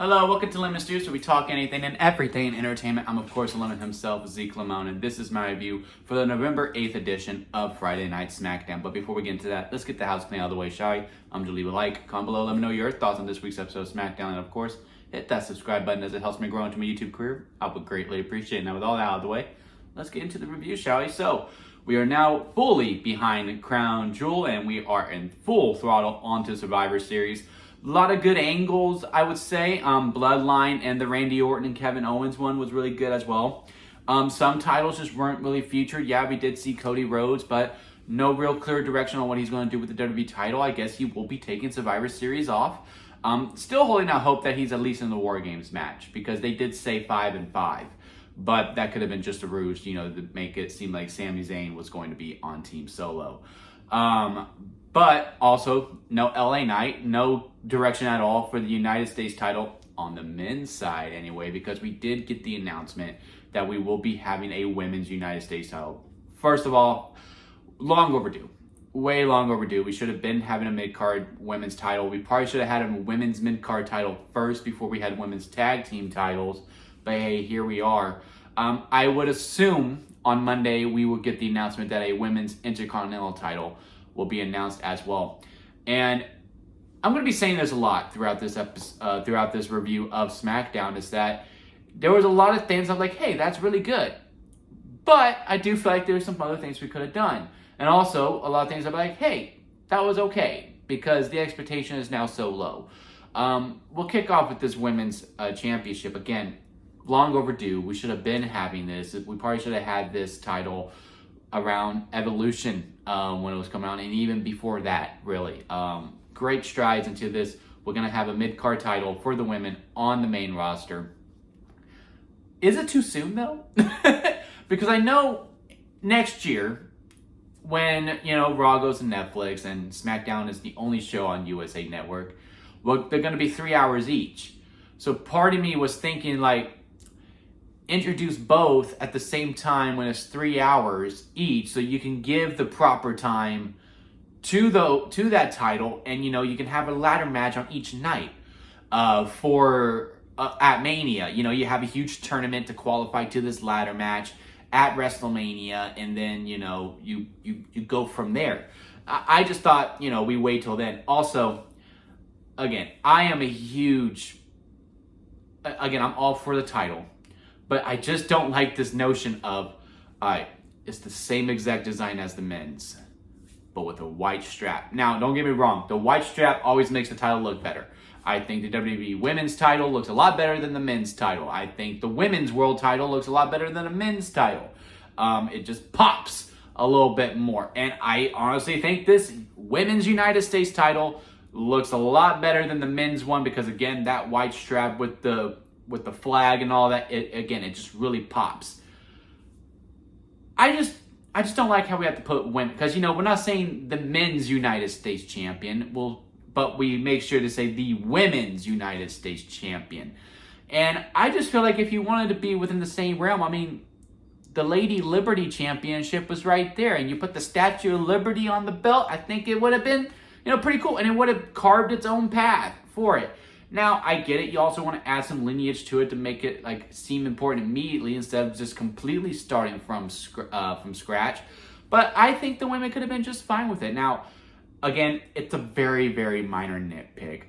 Hello, welcome to Lemon Stews, where we talk anything and everything in entertainment. I'm, of course, Lemon himself, Zeke Lemon, and this is my review for the November 8th edition of Friday Night SmackDown. But before we get into that, let's get the house clean out of the way, shall we? To leave a like, comment below, let me know your thoughts on this week's episode of SmackDown, and of course, hit that subscribe button as it helps me grow into my YouTube career. I would greatly appreciate it. Now, with all that out of the way, let's get into the review, shall we? So, we are now fully behind Crown Jewel, and we are in full throttle onto Survivor Series. A lot of good angles, I would say. Bloodline and the Randy Orton and Kevin Owens one was really good as well. Some titles just weren't really featured. Yeah, we did see Cody Rhodes, but no real clear direction on what he's going to do with the WWE title. I guess he will be taking Survivor Series off. Still holding out hope that he's at least in the War Games match, because they did say 5 and 5. But that could have been just a ruse, to make it seem like Sami Zayn was going to be on Team Solo. But also, no LA Knight, no direction at all for the United States title on the men's side anyway, because we did get the announcement that we will be having a women's United States title. First of all, long overdue. Way long overdue. We should have been having a mid-card women's title. We probably should have had a women's mid-card title first before we had women's tag team titles. But hey, here we are. I would assume on Monday we will get the announcement that a women's intercontinental title will be announced as well. And I'm going to be saying this a lot throughout this episode, throughout this review of SmackDown, is that there was a lot of things I'm like, hey, that's really good. But I do feel like there's some other things we could have done. And also, a lot of things I'm like, hey, that was okay, because the expectation is now so low. We'll kick off with this women's championship. Again, long overdue. We should have been having this. We probably should have had this title around Evolution when it was coming out, and even before that, really. Great strides into this. We're going to have a mid-card title for the women on the main roster. Is it too soon, though? Because I know next year, when, Raw goes to Netflix and SmackDown is the only show on USA Network, well, they're going to be 3 hours each. So part of me was thinking, like, introduce both at the same time when it's 3 hours each, so you can give the proper time to that title, and you can have a ladder match on each night for at Mania. You have a huge tournament to qualify to this ladder match at WrestleMania, and then you go from there. I just thought we wait till then. Also, again, I'm all for the title. But I just don't like this notion of, it's the same exact design as the men's, but with a white strap. Now, don't get me wrong. The white strap always makes the title look better. I think the WWE women's title looks a lot better than the men's title. I think the women's world title looks a lot better than the men's title. It just pops a little bit more. And I honestly think this women's United States title looks a lot better than the men's one, because, again, that white strap with the flag and all that, it just really pops. I just don't like how we have to put women, because we're not saying the men's United States champion, but we make sure to say the women's United States champion. And I just feel like if you wanted to be within the same realm, the Lady Liberty Championship was right there, and you put the Statue of Liberty on the belt, I think it would have been pretty cool, and it would have carved its own path for it. Now, I get it. You also want to add some lineage to it to make it seem important immediately, instead of just completely starting from scratch. But I think the women could have been just fine with it. Now, again, it's a very, very minor nitpick.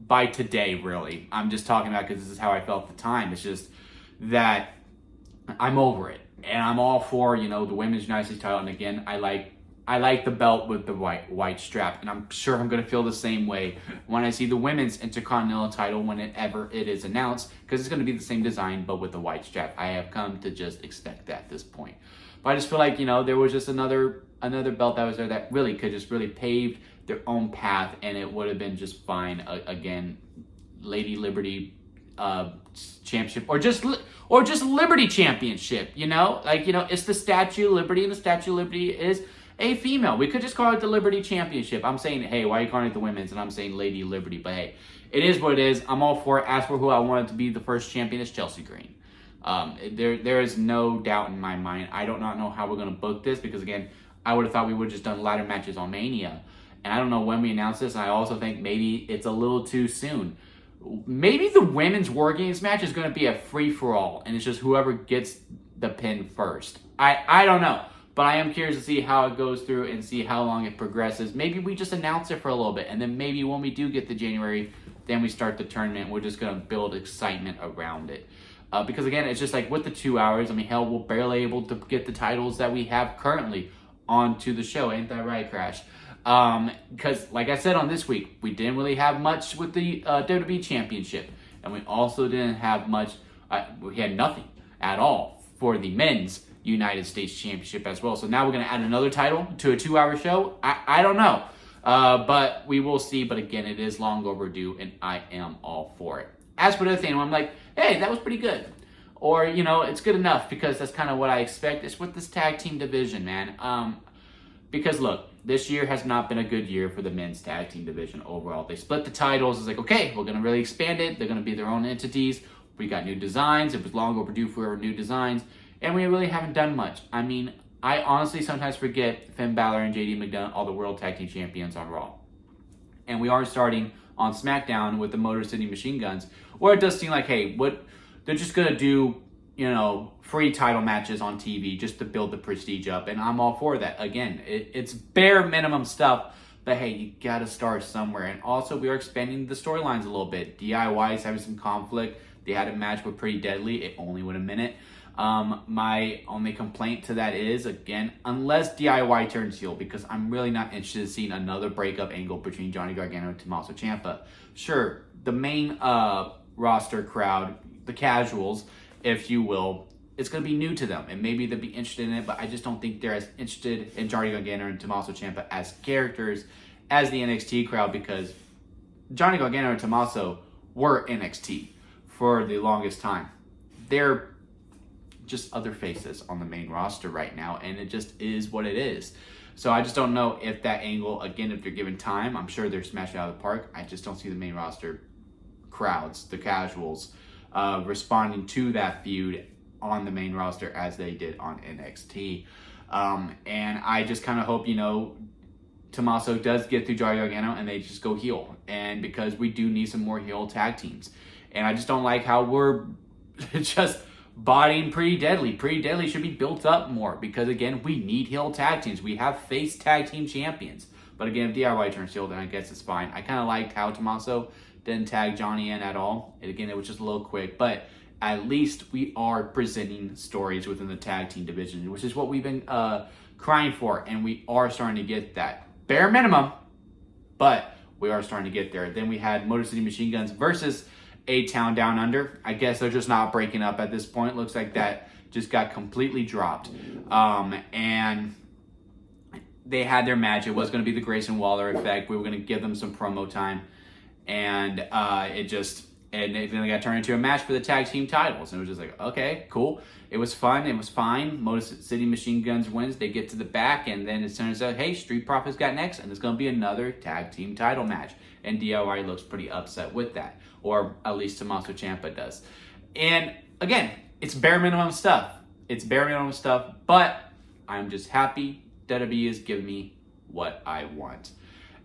By today, really. I'm just talking about because this is how I felt at the time. It's just that I'm over it. And I'm all for, the women's United States title. And again, I like the belt with the white strap, and I'm sure I'm going to feel the same way when I see the women's intercontinental title whenever it is announced, because it's going to be the same design but with the white strap. I have come to just expect that at this point. But I just feel like there was just another belt that was there that really could just really pave their own path, and it would have been just fine. Again, Lady Liberty championship, or just Liberty Championship. It's the Statue of Liberty, and the Statue of Liberty is a female. We could just call it the Liberty Championship. I'm saying, hey, why are you calling it the women's? And I'm saying Lady Liberty. But hey, it is what it is. I'm all for it. As for who I wanted to be the first champion, is Chelsea Green. There is no doubt in my mind. I do not know how we're going to book this, because, again, I would have thought we would have just done ladder matches on Mania. And I don't know when we announce this. And I also think maybe it's a little too soon. maybe the women's War Games match is going to be a free-for-all, and it's just whoever gets the pin first. I don't know, but I am curious to see how it goes through and see how long it progresses. Maybe we just announce it for a little bit, and then maybe when we do get to January, then we start the tournament. We're just going to build excitement around it. Because again, it's just like with the 2 hours, I mean, hell, we're barely able to get the titles that we have currently onto the show. Ain't that right, Crash? Because like I said on this week, we didn't really have much with the WWE Championship. And we also didn't have much, we had nothing at all for the men's United States Championship as well. So now we're going to add another title to a 2-hour show. I don't know. But we will see. But again, it is long overdue, and I am all for it. As for the other thing, I'm like, hey, that was pretty good. Or, you know, it's good enough because that's kind of what I expect. It's with this tag team division, man. Because, look, this year has not been a good year for the men's tag team division overall. They split the titles. It's like, okay, we're going to really expand it. They're going to be their own entities. We got new designs. It was long overdue for our new designs. And we really haven't done much. I mean, I honestly sometimes forget Finn Balor and JD McDonough, all the World Tag Team Champions on Raw. And we are starting on SmackDown with the Motor City Machine Guns, where it does seem like, hey, what they're just going to do, you know, free title matches on TV just to build the prestige up. And I'm all for that. Again, it's bare minimum stuff. But hey, you got to start somewhere. And also, we are expanding the storylines a little bit. DIY is having some conflict. They had a match with Pretty Deadly. It only went a minute. My only complaint to that is, again, unless DIY turns heel, because I'm really not interested in seeing another breakup angle between Johnny Gargano and Tommaso Ciampa. Sure, the main roster crowd, the casuals, if you will, it's going to be new to them, and maybe they'll be interested in it, but I just don't think they're as interested in Johnny Gargano and Tommaso Ciampa as characters as the NXT crowd, because Johnny Gargano and Tommaso were NXT for the longest time. They're just other faces on the main roster right now, and it just is what it is. So I just don't know if that angle, again, if they're given time, I'm sure they're smashing out of the park. I just don't see the main roster crowds, the casuals, responding to that feud on the main roster as they did on NXT. And I just kind of hope, you know, Tommaso does get through Johnny Gargano and they just go heel. And because we do need some more heel tag teams. And I just don't like how we're just bodying Pretty Deadly. Pretty Deadly should be built up more because, again, we need heel tag teams. We have face tag team champions. But again, if DIY turns heel, then I guess it's fine. I kind of liked how Tommaso didn't tag Johnny in at all. And again, it was just a little quick. But at least we are presenting stories within the tag team division, which is what we've been crying for. And we are starting to get that. Bare minimum, but we are starting to get there. Then we had Motor City Machine Guns versus A-Town Down Under. I guess they're just not breaking up at this point. Looks like that just got completely dropped. And they had their match. It was going to be the Grayson Waller effect. We were going to give them some promo time. And and then they got turned into a match for the tag team titles. And it was just like, okay, cool. It was fun. It was fine. Motor City Machine Guns wins. They get to the back. And then it turns out, hey, Street Profits got next. And it's going to be another tag team title match. And DIY looks pretty upset with that. Or at least Tommaso Ciampa does. And again, it's bare minimum stuff. It's bare minimum stuff. But I'm just happy WWE is giving me what I want.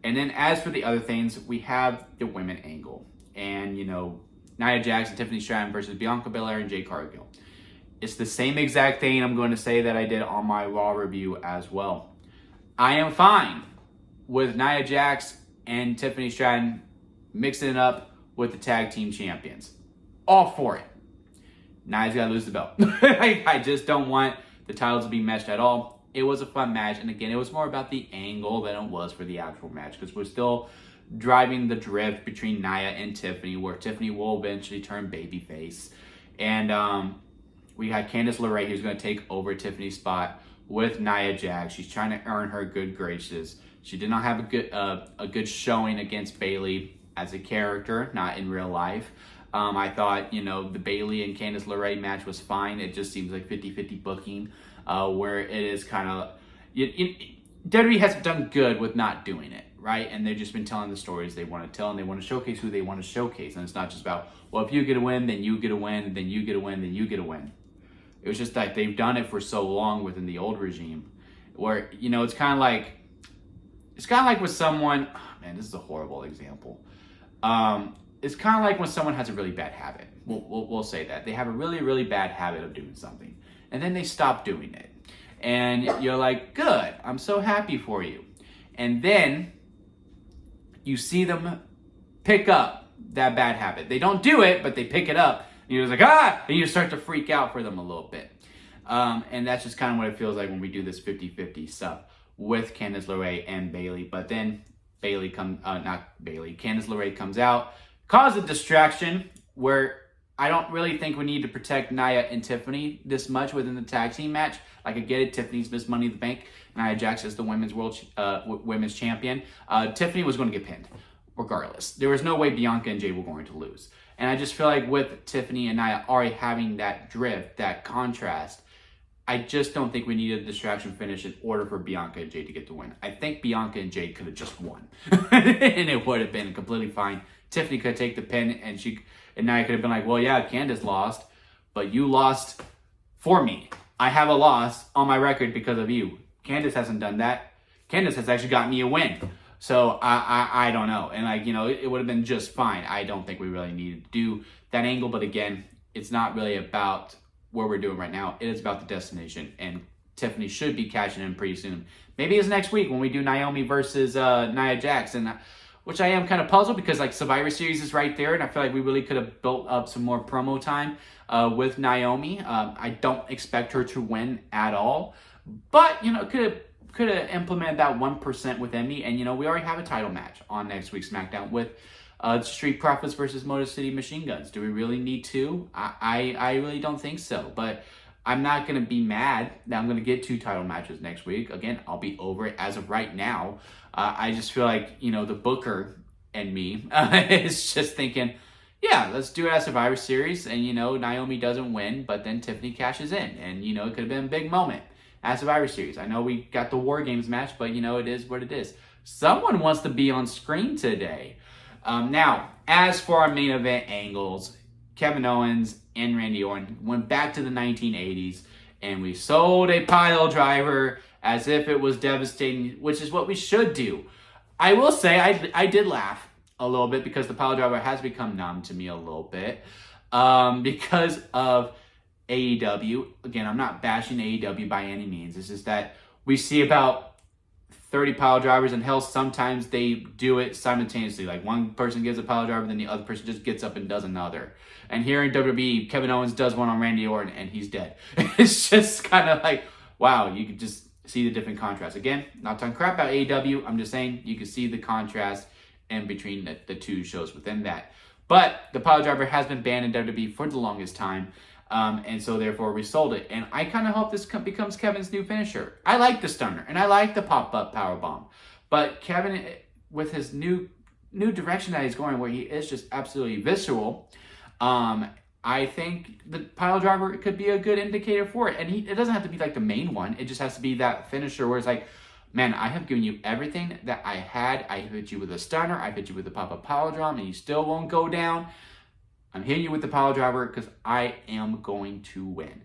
And then as for the other things, we have the women angle. And, you know, Nia Jax and Tiffany Stratton versus Bianca Belair and Jade Cargill. It's the same exact thing I'm going to say that I did on my Raw review as well. I am fine with Nia Jax and Tiffany Stratton mixing it up with the tag team champions. All for it. Nia's got to lose the belt. I just don't want the titles to be meshed at all. It was a fun match. And again, it was more about the angle than it was for the actual match. Because we're still driving the drift between Nia and Tiffany, where Tiffany will eventually turn babyface. And we had Candice LeRae, who's going to take over Tiffany's spot with Nia Jax. She's trying to earn her good graces. She did not have a good showing against Bayley as a character, not in real life. I thought, you know, the Bayley and Candice LeRae match was fine. It just seems like 50-50 booking, where it is kind of... WWE hasn't done good with not doing it, right? And they've just been telling the stories they want to tell, and they want to showcase who they want to showcase. And it's not just about, well, if you get a win, then you get a win, then you get a win, then you get a win. It was just that they've done it for so long within the old regime, where, you know, it's kind of like with someone, oh man, this is a horrible example. it's kind of like when someone has a really bad habit. We'll say that. They have a really, really bad habit of doing something. And then they stop doing it. And you're like, good, I'm so happy for you. And then you see them pick up that bad habit. They don't do it, but they pick it up. And you're just like, ah! And you start to freak out for them a little bit. And that's just kind of what it feels like when we do this 50-50 stuff with Candice LeRae and Bayley. But then Candice LeRae comes out, causes a distraction where I don't really think we need to protect Nia and Tiffany this much within the tag team match. Like, I get it, Tiffany's Miss Money in the Bank. Nia Jax is the women's champion. Tiffany was going to get pinned, regardless. There was no way Bianca and Jay were going to lose. And I just feel like with Tiffany and Nia already having that drift, that contrast, I just don't think we needed a distraction finish in order for Bianca and Jay to get the win. I think Bianca and Jay could have just won. And it would have been completely fine. Tiffany could take the pin, and Nia could have been like, well, yeah, Candice lost, but you lost for me. I have a loss on my record because of you. Candice hasn't done that. Candice has actually got me a win. So I don't know. And it would have been just fine. I don't think we really needed to do that angle. But again, it's not really about what we're doing right now. It is about the destination. And Tiffany should be cashing in pretty soon. Maybe it's next week when we do Naomi versus Nia Jax. Which I am kind of puzzled because Survivor Series is right there. And I feel like we really could have built up some more promo time with Naomi. I don't expect her to win at all. But, could have implemented that 1% within me. And, we already have a title match on next week's SmackDown with Street Profits versus Motor City Machine Guns. Do we really need to? I really don't think so. But I'm not going to be mad that I'm going to get 2 title matches next week. Again, I'll be over it as of right now. I just feel like, the booker and me is just thinking, yeah, let's do it at Survivor Series. And, Naomi doesn't win, but then Tiffany cashes in. And, it could have been a big moment at Survivor Series. I know we got the War Games match, but, it is what it is. Someone wants to be on screen today. Now, as for our main event angles, Kevin Owens and Randy Orton went back to the 1980s, and we sold a pile driver as if it was devastating, which is what we should do. I will say I did laugh a little bit because the pile driver has become numb to me a little bit because of AEW. Again, I'm not bashing AEW by any means. It's just that we see about 30 pile drivers, and hell, sometimes they do it simultaneously. Like, one person gives a pile driver, then the other person just gets up and does another. And here in WWE, Kevin Owens does one on Randy Orton, and he's dead. It's just kind of like, wow, you could just see the different contrast. Again, not talking crap about AEW. I'm just saying you can see the contrast in between the two shows within that. But the pile driver has been banned in WWE for the longest time. And so therefore we sold it. And I kind of hope this becomes Kevin's new finisher. I like the stunner and I like the pop-up powerbomb. But Kevin, with his new direction that he's going, where he is just absolutely visceral, I think the pile driver could be a good indicator for it. And it doesn't have to be like the main one. It just has to be that finisher where it's like, man, I have given you everything that I had. I hit you with a stunner. I hit you with a pop-up power drum, and you still won't go down. I'm hitting you with the pile driver because I am going to win.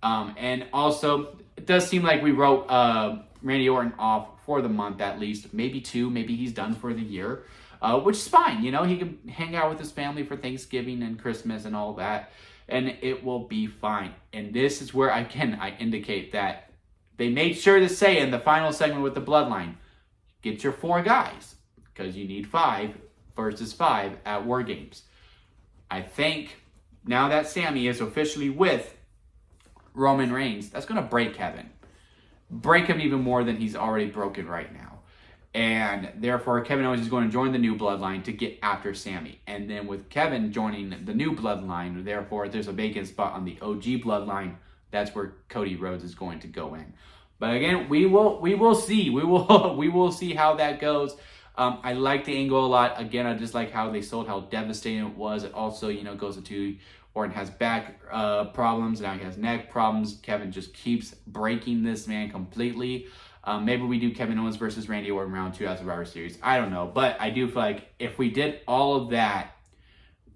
And also, it does seem like we wrote Randy Orton off for the month at least. Maybe 2. Maybe he's done for the year. Which is fine. He can hang out with his family for Thanksgiving and Christmas and all that. And it will be fine. And this is where, again, I indicate that they made sure to say in the final segment with the Bloodline, get your 4 guys. Because you need 5 versus 5 at War Games. I think now that Sami is officially with Roman Reigns, that's going to break Kevin. Break him even more than he's already broken right now. And therefore, Kevin Owens is going to join the new Bloodline to get after Sami. And then with Kevin joining the new Bloodline, therefore, there's a vacant spot on the OG Bloodline. That's where Cody Rhodes is going to go in. But again, we will see. We will see how that goes. I like the angle a lot. Again, I just like how they sold, how devastating it was. It also, goes into Orton has back problems. Now he has neck problems. Kevin just keeps breaking this man completely. Maybe we do Kevin Owens versus Randy Orton round 2 at Survivor Series. I don't know. But I do feel like if we did all of that,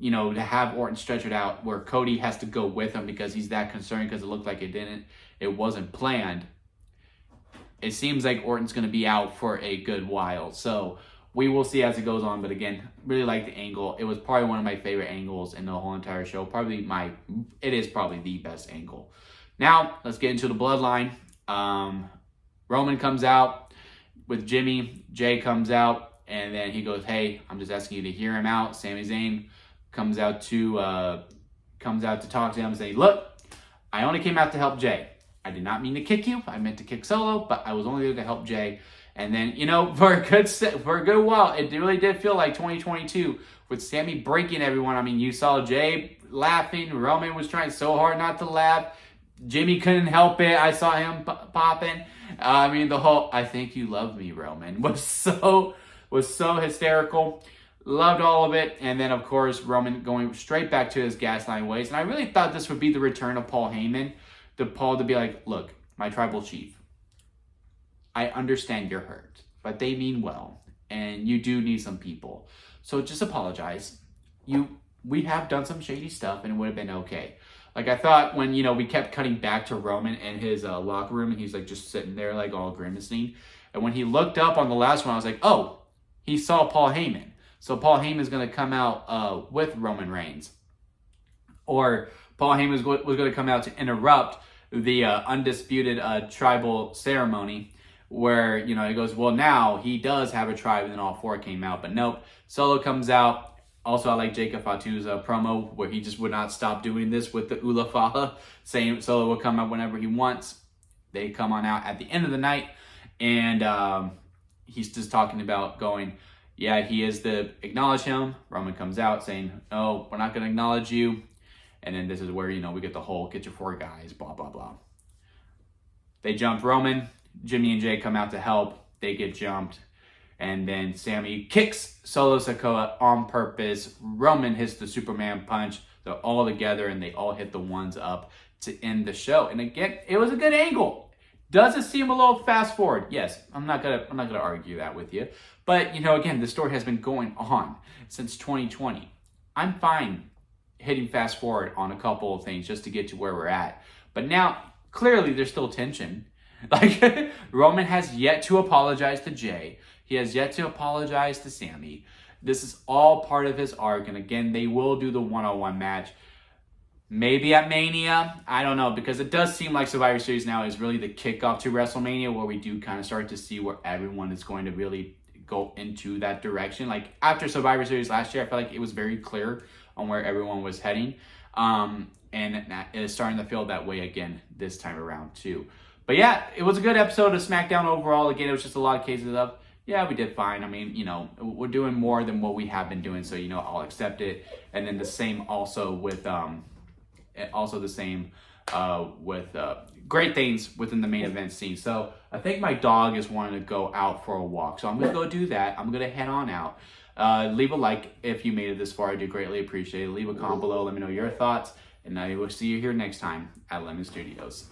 to have Orton stretch it out where Cody has to go with him because he's that concerned because it looked like it wasn't planned. It seems like Orton's going to be out for a good while. So We will see as it goes on, but again, really like the angle. It was probably one of my favorite angles in the whole entire show. It is probably the best angle. Now, let's get into the Bloodline. Roman comes out with Jimmy. Jay comes out, and then he goes, "Hey, I'm just asking you to hear him out." Sami Zayn comes out to talk to him and say, "Look, I only came out to help Jay. I did not mean to kick you. I meant to kick Solo, but I was only there to help Jay." And then, for a good while, it really did feel like 2022 with Sami breaking everyone. I mean, you saw Jay laughing. Roman was trying so hard not to laugh. Jimmy couldn't help it. I saw him popping. I mean, the whole "I think you love me, Roman" was so hysterical. Loved all of it. And then, of course, Roman going straight back to his gaslighting ways. And I really thought this would be the return of Paul Heyman. To be like, "Look, my tribal chief, I understand you're hurt, but they mean well, and you do need some people. So just apologize. We have done some shady stuff, and it would have been okay." Like, I thought when, we kept cutting back to Roman in his locker room, and he's, like, just sitting there, like, all grimacing. And when he looked up on the last one, I was like, oh, he saw Paul Heyman. So Paul Heyman's going to come out with Roman Reigns. Or Paul Heyman was going to come out to interrupt the undisputed tribal ceremony where, he goes, well, now he does have a tribe, and then all four came out. But nope, Solo comes out. Also, I like Jacob Fatu's promo where he just would not stop doing this with the Ula Fala, saying Solo will come out whenever he wants. They come on out at the end of the night, and he's just talking about going, yeah, he is to acknowledge him. Roman comes out saying, "Oh, we're not going to acknowledge you." And then this is where, we get the whole "get your four guys," blah, blah, blah. They jump Roman. Jimmy and Jay come out to help. They get jumped. And then Sami kicks Solo Sikoa on purpose. Roman hits the Superman punch. They're all together, and they all hit the ones up to end the show. And again, it was a good angle. Does it seem a little fast forward? Yes, I'm not gonna argue that with you. But again, the story has been going on since 2020. I'm fine hitting fast forward on a couple of things just to get to where we're at. But now, clearly, there's still tension. Like, Roman has yet to apologize to Jay. He has yet to apologize to Sami. This is all part of his arc. And again, they will do the one-on-one match. Maybe at Mania. I don't know. Because it does seem like Survivor Series now is really the kickoff to WrestleMania, where we do kind of start to see where everyone is going to really go into that direction. Like, after Survivor Series last year, I felt like it was very clear on where everyone was heading. And it is starting to feel that way again this time around, too. But yeah, it was a good episode of SmackDown overall. Again, it was just a lot of cases of, yeah, we did fine. I mean, we're doing more than what we have been doing, so, I'll accept it. And then the same also with, great things within the main event scene. So I think my dog is wanting to go out for a walk. So I'm going to go do that. I'm going to head on out. Leave a like if you made it this far. I do greatly appreciate it. Leave a comment below. Let me know your thoughts. And I will see you here next time at Lemon Studios.